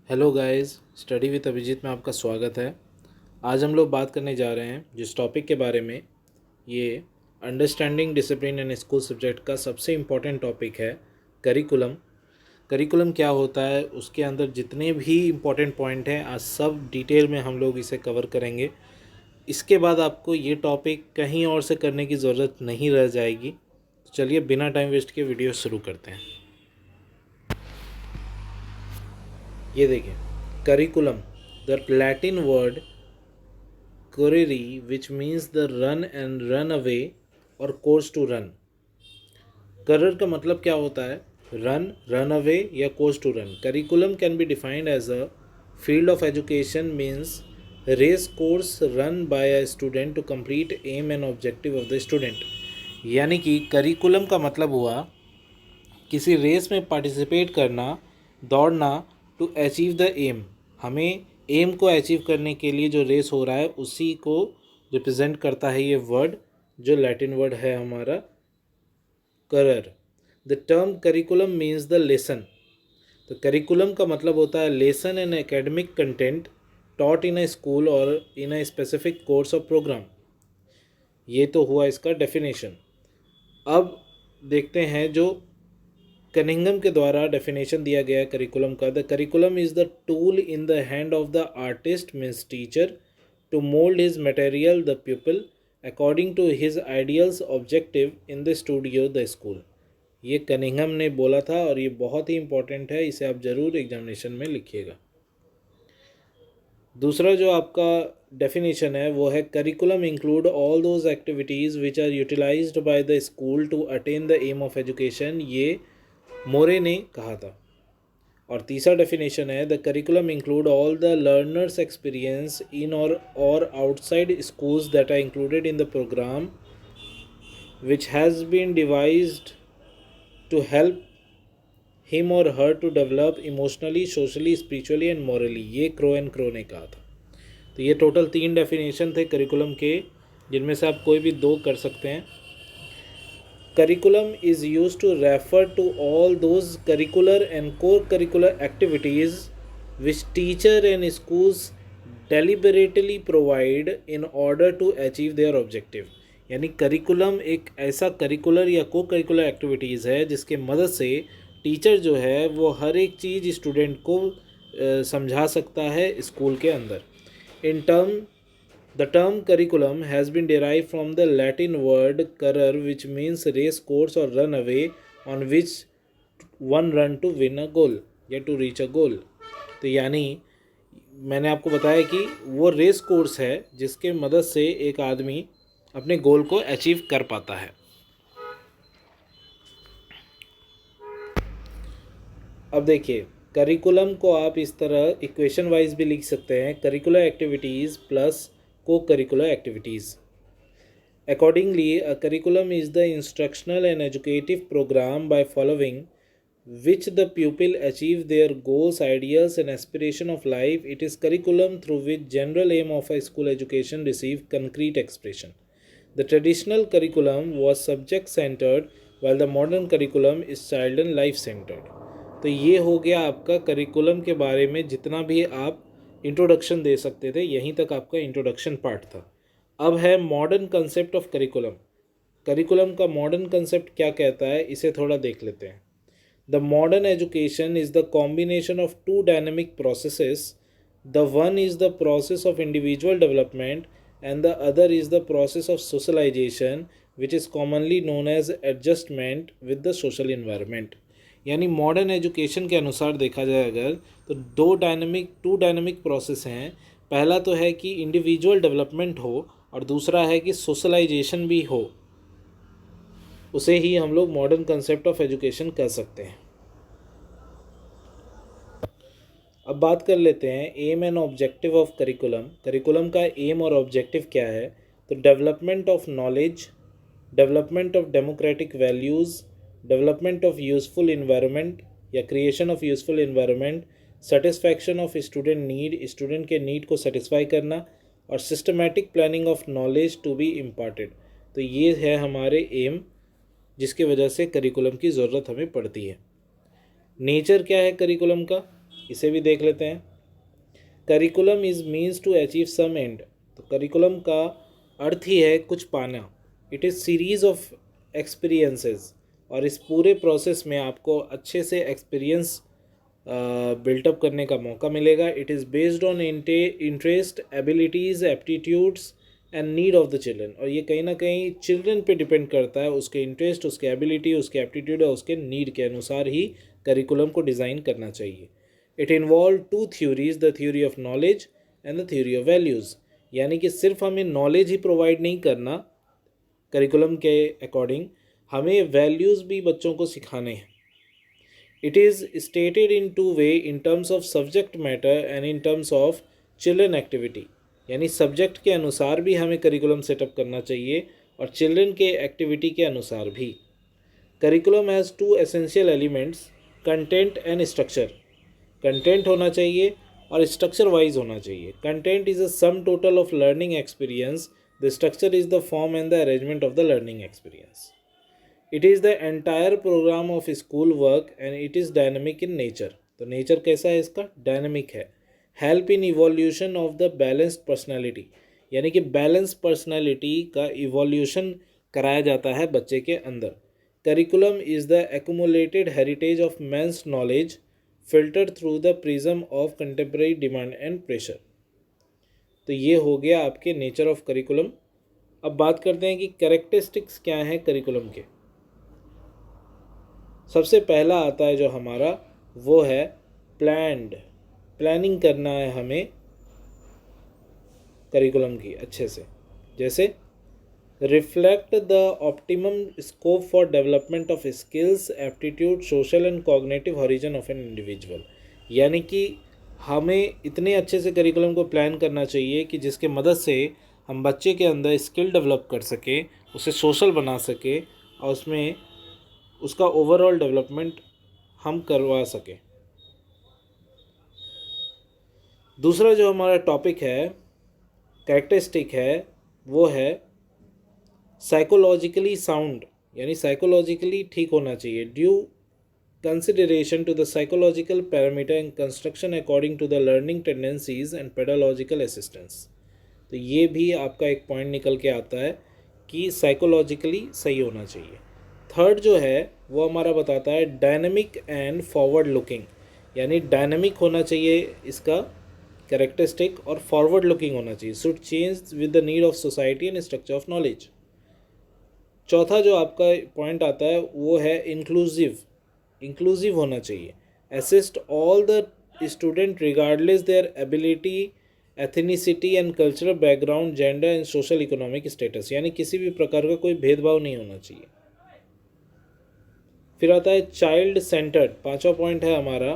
Hello guys, study with Abhijeet में आपका स्वागत है। आज हम लोग बात करने जा रहे हैं जिस टॉपिक के बारे में, ये understanding discipline and school subject का सबसे इम्पॉर्टेंट टॉपिक है, करिकुलम। करिकुलम क्या होता है, उसके अंदर जितने भी इम्पॉर्टेंट पॉइंट हैं, आज सब डिटेल में हम लोग इसे कवर करेंगे। इसके बाद आपको ये टॉपिक कहीं और से करने की ज़रूरत नहीं रह जाएगी। तो चलिए बिना टाइम वेस्ट के वीडियो शुरू करते हैं। ये देखिए, curriculum, the Latin word currere, which means the run and run away और course to run। करियर का मतलब क्या होता है? रन, रन अवे या course to run. Curriculum can be defined as a field of education means race course run by a student to complete aim and objective of the student. यानी कि curriculum का मतलब हुआ किसी race में participate करना, दौड़ना, टू अचीव द एम। हमें एम को अचीव करने के लिए जो रेस हो रहा है उसी को रिप्रेजेंट करता है ये वर्ड, जो लैटिन वर्ड है हमारा career. The term curriculum means the lesson. तो करिकुलम का मतलब होता है lesson and academic content taught in a school और in a specific course of program. ये तो हुआ इसका डेफिनेशन। अब देखते हैं जो कनिंघम के द्वारा डेफिनेशन दिया गया है करिकुलम का। The curriculum is the tool in the hand of the artist means teacher to mould his material the people according to his ideals objective in the studio the school. ये Cunningham ने बोला था और ये बहुत ही important है, इसे आप ज़रूर एग्जामिनेशन में लिखिएगा। दूसरा जो आपका डेफिनेशन है वो है curriculum include all those activities which are utilized by the school to attain the aim of education. ये मोरे ने कहा था। और तीसरा डेफिनेशन है the curriculum include all the learners experience in और outside schools that are included in the program which has been devised to help him और her to develop emotionally, socially, spiritually and morally. ये Crow and Crow ने कहा था। तो ये total 3 definition थे curriculum के, जिनमें से आप कोई भी 2 कर सकते हैं। Curriculum is used to refer to all those curricular and co-curricular activities which teacher and schools deliberately provide in order to achieve their objective। यानी करिकुलम एक ऐसा करिकुलर या को करिकुलर एक्टिविटीज़ है जिसके मदद से टीचर जो है वो हर एक चीज़ स्टूडेंट को समझा सकता है स्कूल के अंदर। In term The term curriculum has been derived from the Latin word currer, which means race course or run away on which one run to win a goal या to reach a goal। तो यानी मैंने आपको बताया कि वो race course है जिसके मदद से एक आदमी अपने गोल को अचीव कर पाता है। अब देखिए, करिकुलम को आप इस तरह इक्वेशन वाइज भी लिख सकते हैं, करिकुलर एक्टिविटीज़ प्लस को curricular activities. Accordingly, a curriculum is the instructional and educative program by following which the pupil achieve their goals, ideals, and aspiration of life. It is curriculum through which general aim of a school education receive concrete expression. The traditional curriculum was subject centered, while the modern curriculum is child and life centered। तो ये हो गया आपका curriculum के बारे में जितना भी आप इंट्रोडक्शन दे सकते थे, यहीं तक आपका इंट्रोडक्शन पार्ट था। अब है modern concept of curriculum. Curriculum का मॉडर्न कंसेप्ट क्या कहता है, इसे थोड़ा देख लेते हैं। The modern education is the combination of 2 dynamic processes. The one is the process of individual development and the other is the process of socialisation which is commonly known as adjustment with the social environment. यानी modern education के अनुसार देखा जाए अगर, तो 2 dynamic process हैं। पहला तो है कि इंडिविजुअल डेवलपमेंट हो और दूसरा है कि सोशलाइजेशन भी हो। उसे ही हम लोग मॉडर्न कंसेप्ट ऑफ एजुकेशन कह सकते हैं। अब बात कर लेते हैं aim and objective of curriculum. Curriculum का एम और ऑब्जेक्टिव क्या है? तो development of knowledge, development of democratic values, development of useful environment या creation of useful environment, satisfaction of student need, student के नीड को सेटिस्फाई करना, और systematic planning of knowledge to be imparted. तो ये है हमारे एम, जिसकी वजह से करिकुलम की ज़रूरत हमें पड़ती है। नेचर क्या है करिकुलम का? इसे भी देख लेते हैं। Curriculum is means to achieve some end. तो करिकुलम का अर्थ ही है कुछ पाना। It is series of experiences, और इस पूरे प्रोसेस में आपको अच्छे से एक्सपीरियंस बिल्टअप करने का मौका मिलेगा। It is based on interest, abilities, aptitudes and need of the children. और ये कहीं ना कहीं चिल्ड्रन पे डिपेंड करता है, उसके इंटरेस्ट, उसके एबिलिटी, उसके एप्टीट्यूड और उसके नीड के अनुसार ही करिकुलम को डिज़ाइन करना चाहिए। It involve two theories, the theory of knowledge and the theory of values. यानी कि सिर्फ हमें नॉलेज ही प्रोवाइड नहीं करना, करिकुलम के अकॉर्डिंग हमें वैल्यूज़ भी बच्चों को सिखाने हैं। It is stated in two way, in terms of subject matter and in terms of children activity। यानी सब्जेक्ट के अनुसार भी हमें करिकुलम सेटअप करना चाहिए और चिल्ड्रन के एक्टिविटी के अनुसार भी। Curriculum has two essential elements, content and structure. Content होना चाहिए और स्ट्रक्चर वाइज होना चाहिए। Content is a sum total of learning experience, the structure is the form and the arrangement of the learning experience. It is the entire programme of school work and it is dynamic in nature. तो nature कैसा है इसका? Dynamic है। Help in evolution of the balanced personality, यानी कि balance personality का evolution कराया जाता है बच्चे के अंदर। Curriculum is the accumulated heritage of man's knowledge filtered through the prism of contemporary demand and pressure. तो ये हो गया आपके नेचर ऑफ करिकुलम। अब बात करते हैं कि कैरेक्टरिस्टिक्स क्या हैं करिकुलम के। सबसे पहला आता है जो हमारा, वो है प्लान्ड। प्लानिंग करना है हमें करिकुलम की अच्छे से। जैसे reflect the optimum scope for development of skills, aptitude, social and cognitive horizon of an individual. यानी कि हमें इतने अच्छे से करिकुलम को प्लान करना चाहिए कि जिसके मदद से हम बच्चे के अंदर स्किल डेवलप कर सकें, उसे सोशल बना सके और उसमें उसका ओवरऑल डेवलपमेंट हम करवा सकें। दूसरा जो हमारा टॉपिक है, कैरेक्टरिस्टिक है, वो है साइकोलॉजिकली साउंड। यानी साइकोलॉजिकली ठीक होना चाहिए। Due consideration to the psychological parameter and construction according to the learning tendencies and pedagogical assistance. तो ये भी आपका एक पॉइंट निकल के आता है कि साइकोलॉजिकली सही होना चाहिए। थर्ड जो है वो हमारा बताता है डायनेमिक एंड फॉरवर्ड लुकिंग। यानी डायनेमिक होना चाहिए इसका कैरेक्टरिस्टिक और फॉरवर्ड लुकिंग होना चाहिए। Should change with the need of society and structure of knowledge. चौथा जो आपका पॉइंट आता है वो है इंक्लूसिव। इंक्लूसिव होना चाहिए। Assist all the student regardless their ability, ethnicity and cultural background, gender and social economic status. यानी किसी भी प्रकार का कोई भेदभाव नहीं होना चाहिए। फिर आता है चाइल्ड सेंटर्ड। पांचवा पॉइंट है हमारा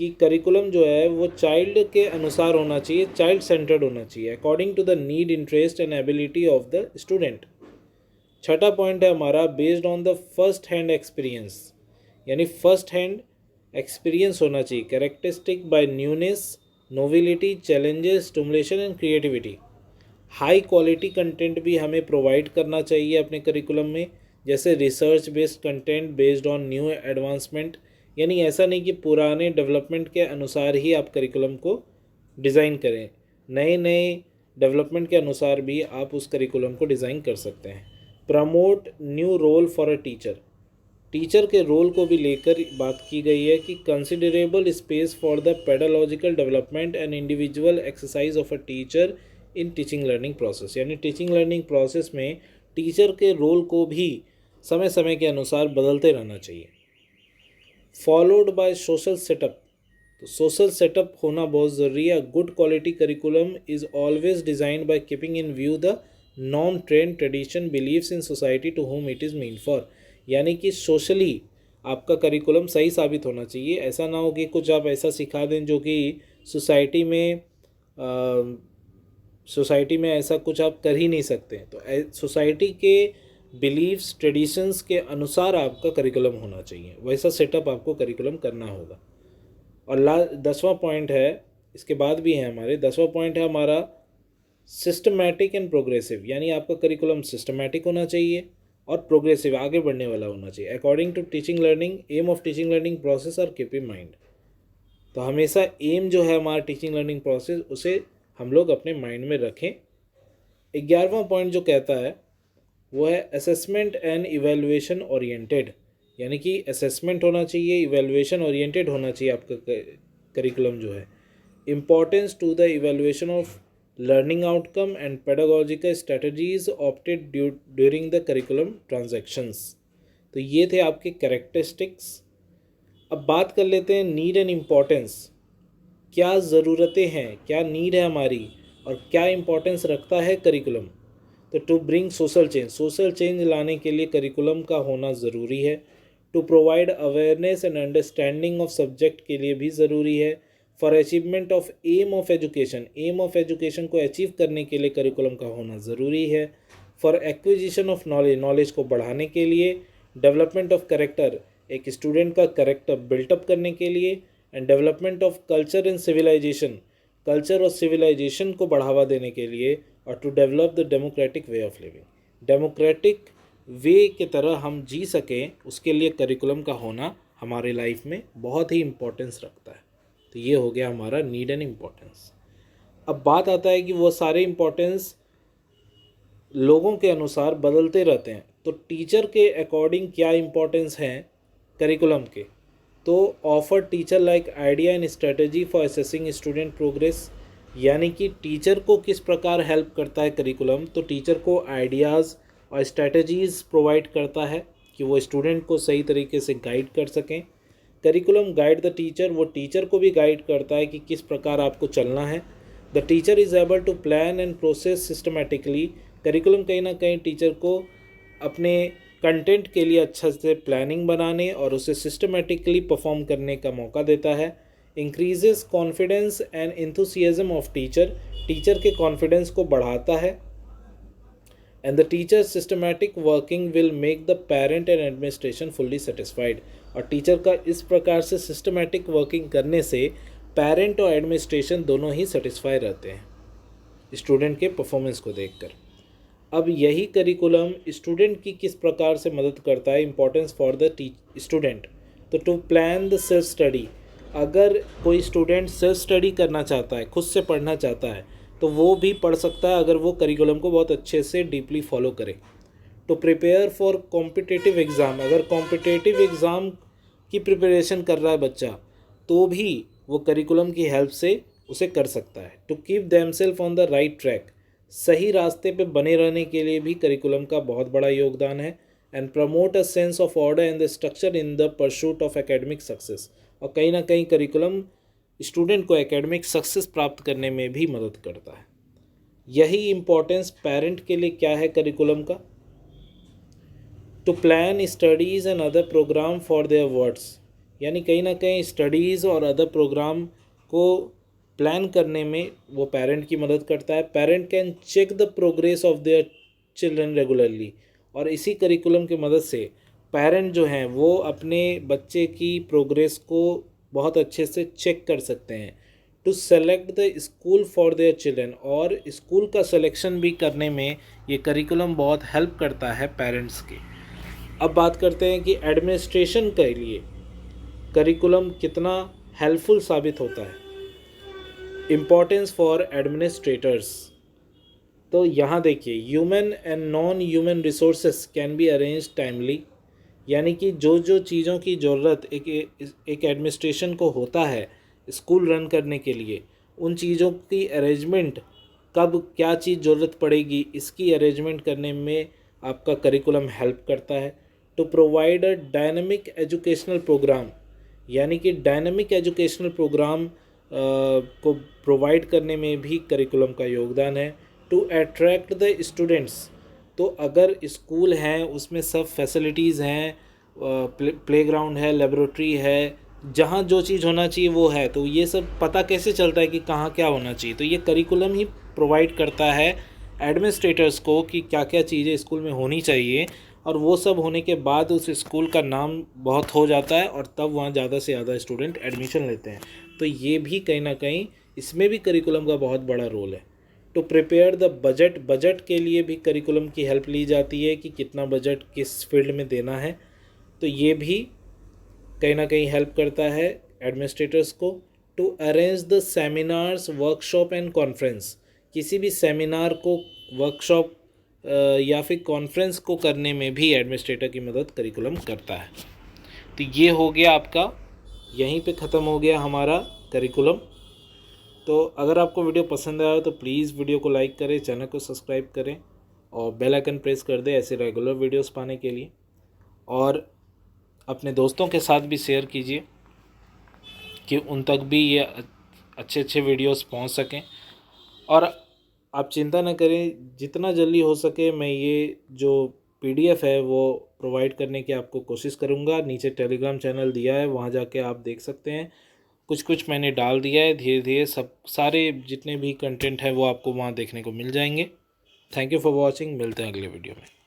कि करिकुलम जो है वो चाइल्ड के अनुसार होना चाहिए, चाइल्ड सेंटर्ड होना चाहिए, according to the need, interest and ability of the student. छठा पॉइंट है हमारा based on the first hand experience. यानी फर्स्ट हैंड एक्सपीरियंस होना चाहिए। Characteristic by newness, novelty, challenges, stimulation and creativity. High quality content भी हमें provide करना चाहिए अपने करिकुलम में, जैसे research based content based on new advancement. यानी ऐसा नहीं कि पुराने डेवलपमेंट के अनुसार ही आप करिकुलम को डिज़ाइन करें, नए नए डेवलपमेंट के अनुसार भी आप उस करिकुलम को डिज़ाइन कर सकते हैं। Promote new role for a teacher. Teacher के रोल को भी लेकर बात की गई है कि considerable space for the pedagogical development and individual exercise of a teacher in teaching learning process. यानी टीचिंग लर्निंग प्रोसेस में टीचर के रोल को भी समय समय के अनुसार बदलते रहना चाहिए। Followed by social setup. तो सोशल सेटअप होना बहुत ज़रूरी है। Good quality curriculum is always designed by keeping in view the norm, trend, tradition, beliefs in society to whom it is mean for. यानी कि सोशली आपका करिकुलम सही साबित होना चाहिए। ऐसा ना हो कि कुछ आप ऐसा सिखा दें जो कि सोसाइटी में ऐसा कुछ आप कर ही नहीं सकते। तो सोसाइटी के बिलीव्स, ट्रेडिशंस के अनुसार आपका करिकुलम होना चाहिए, वैसा सेटअप आपको करिकुलम करना होगा। और 10वां पॉइंट है, इसके बाद भी है हमारे 10वां पॉइंट है हमारा सिस्टमैटिक एंड प्रोग्रेसिव। यानी आपका करिकुलम सिस्टमैटिक होना चाहिए और प्रोग्रेसिव, आगे बढ़ने वाला होना चाहिए। According to teaching learning, aim of teaching learning process और कीप इन माइंड। तो हमेशा एम जो है हमारा टीचिंग लर्निंग प्रोसेस, उसे हम लोग अपने माइंड में रखें। 11वां पॉइंट जो कहता है वो है असेसमेंट एंड इवेलुएशन ओरिएंटेड, यानी कि असेसमेंट होना चाहिए, इवेलुएशन ओरिएंटेड होना चाहिए आपका करिकुलम जो है। Importance to the evaluation of learning outcome and pedagogical strategies opted during the curriculum transactions. तो ये थे आपके कैरेक्टरिस्टिक्स। अब बात कर लेते हैं नीड एंड इम्पॉर्टेंस। क्या ज़रूरतें हैं, क्या नीड है हमारी, और क्या इम्पोर्टेंस रखता है करिकुलम। तो टू ब्रिंग सोशल चेंज लाने के लिए करिकुलम का होना ज़रूरी है। To provide awareness and understanding of subject के लिए भी ज़रूरी है। For achievement of aim of education को अचीव करने के लिए करिकुलम का होना ज़रूरी है। फॉर एक्विजिशन ऑफ नॉलेज को बढ़ाने के लिए। डेवलपमेंट ऑफ कैरेक्टर, एक स्टूडेंट का कैरेक्टर बिल्टअप करने के लिए। And development of culture and civilisation, culture और सिविलाइजेशन को बढ़ावा देने के लिए। और to develop the democratic way of living, democratic way की तरह हम जी सकें, उसके लिए करिकुलम का होना हमारे लाइफ में बहुत ही इम्पोर्टेंस रखता है। तो ये हो गया हमारा नीड एंड इम्पोर्टेंस। अब बात आता है कि वो सारे इम्पोर्टेंस लोगों के अनुसार बदलते रहते हैं, तो टीचर के अकॉर्डिंग क्या इम्पोर्टेंस हैं करिकुलम के। तो offer teacher like idea and strategy for assessing student progress, यानी कि टीचर को किस प्रकार हेल्प करता है करिकुलम। तो टीचर को आइडियाज़ और स्ट्रेटजीज़ प्रोवाइड करता है कि वो स्टूडेंट को सही तरीके से गाइड कर सकें। करिकुलम गाइड द टीचर, वो टीचर को भी गाइड करता है कि किस प्रकार आपको चलना है। The teacher is able to plan and process systematically, curriculum कहीं ना कहीं टीचर को अपने कंटेंट के लिए अच्छा से प्लानिंग बनाने और उसे सिस्टमेटिकली परफॉर्म करने का मौका देता है। Increases confidence and enthusiasm of teacher, teacher के कॉन्फिडेंस को बढ़ाता है। And the teacher systematic working will make the parent and administration fully satisfied, और टीचर का इस प्रकार से सिस्टमेटिक वर्किंग करने से पेरेंट और एडमिनिस्ट्रेशन दोनों ही सेटिस्फाई रहते हैं स्टूडेंट के परफॉर्मेंस को देखकर। अब यही करिकुलम स्टूडेंट की किस प्रकार से मदद करता है, इम्पोर्टेंस फॉर द स्टूडेंट। तो to plan the self study, अगर कोई स्टूडेंट सेल्फ स्टडी करना चाहता है, खुद से पढ़ना चाहता है, तो वो भी पढ़ सकता है अगर वो करिकुलम को बहुत अच्छे से डीपली फॉलो करे। To prepare for competitive exam, अगर कॉम्पिटिटिव एग्ज़ाम की प्रिपरेशन कर रहा है बच्चा, तो भी वो करिकुलम की हेल्प से उसे कर सकता है। To keep themselves on the right track, सही रास्ते पे बने रहने के लिए भी करिकुलम का बहुत बड़ा योगदान है। And promote a sense of order and the structure in the pursuit of academic success, और कहीं ना कहीं करिकुलम स्टूडेंट को एकेडमिक सक्सेस प्राप्त करने में भी मदद करता है। यही इम्पोर्टेंस पेरेंट के लिए क्या है करिकुलम का। To plan studies and other programme for their words, यानी कहीं ना कहीं स्टडीज़ और अदर प्रोग्राम को प्लान करने में वो पेरेंट की मदद करता है। Parent can check the progress of their children regularly, और इसी करिकुलम की मदद से पेरेंट जो हैं वो अपने बच्चे की प्रोग्रेस को बहुत अच्छे से चेक कर सकते हैं। To select the school for their children, और स्कूल का सिलेक्शन भी करने में ये करिकुलम बहुत हेल्प करता है पेरेंट्स के। अब बात करते हैं कि एडमिनिस्ट्रेशन के लिए करिकुलम कितना हेल्पफुल साबित होता है। इम्पोर्टेंस फॉर एडमिनिस्ट्रेटर्स, तो यहाँ देखिए human and non human resources can be arrange timely, यानी कि जो जो चीज़ों की ज़रूरत एक एडमिनिस्ट्रेशन को होता है स्कूल रन करने के लिए, उन चीज़ों की अरेंजमेंट कब क्या चीज़ ज़रूरत पड़ेगी, इसकी अरेंजमेंट करने में आपका करिकुलम हेल्प करता है। To provide a dynamic educational programme, यानी कि डायनामिक एजुकेशनल प्रोग्राम को प्रोवाइड करने में भी करिकुलम का योगदान है। टू अट्रैक्ट द स्टूडेंट्स, तो अगर स्कूल हैं उसमें सब फैसिलिटीज़ हैं, प्लेग्राउंड है, लेबोरेटरी है, जहाँ जो चीज़ होना चाहिए वो है, तो ये सब पता कैसे चलता है कि कहाँ क्या होना चाहिए। तो ये करिकुलम ही प्रोवाइड करता है एडमिनिस्ट्रेटर्स को कि क्या क्या चीज़ें स्कूल में होनी चाहिए, और वो सब होने के बाद उस स्कूल का नाम बहुत हो जाता है और तब वहाँ ज़्यादा से ज़्यादा स्टूडेंट एडमिशन लेते हैं। तो ये भी कहीं ना कहीं इसमें भी करिकुलम का बहुत बड़ा रोल है। To prepare the budget, budget के लिए भी करिकुलम की हेल्प ली जाती है कि कितना बजट किस फील्ड में देना है, तो ये भी कहीं ना कहीं हेल्प करता है एडमिनिस्ट्रेटर्स को। To arrange the seminars workshop and conference. किसी भी सेमिनार को, वर्कशॉप या फिर कॉन्फ्रेंस को करने में भी एडमिनिस्ट्रेटर की मदद करिकुलम करता है। तो ये हो गया आपका, यहीं पे ख़त्म हो गया हमारा करिकुलम। तो अगर आपको वीडियो पसंद आया तो प्लीज़ वीडियो को लाइक करें, चैनल को सब्सक्राइब करें और बेल आइकन प्रेस कर दें ऐसे रेगुलर वीडियोस पाने के लिए। और अपने दोस्तों के साथ भी शेयर कीजिए कि उन तक भी ये अच्छे अच्छे वीडियोस पहुंच सकें। और आप चिंता न करें, जितना जल्दी हो सके मैं ये जो PDF है वो प्रोवाइड करने की आपको कोशिश करूँगा। नीचे टेलीग्राम चैनल दिया है, वहाँ जाके आप देख सकते हैं। कुछ कुछ मैंने डाल दिया है, धीरे धीरे सब सारे जितने भी कंटेंट है वो आपको वहाँ देखने को मिल जाएंगे। थैंक यू फॉर वॉचिंग, मिलते हैं अगले वीडियो में।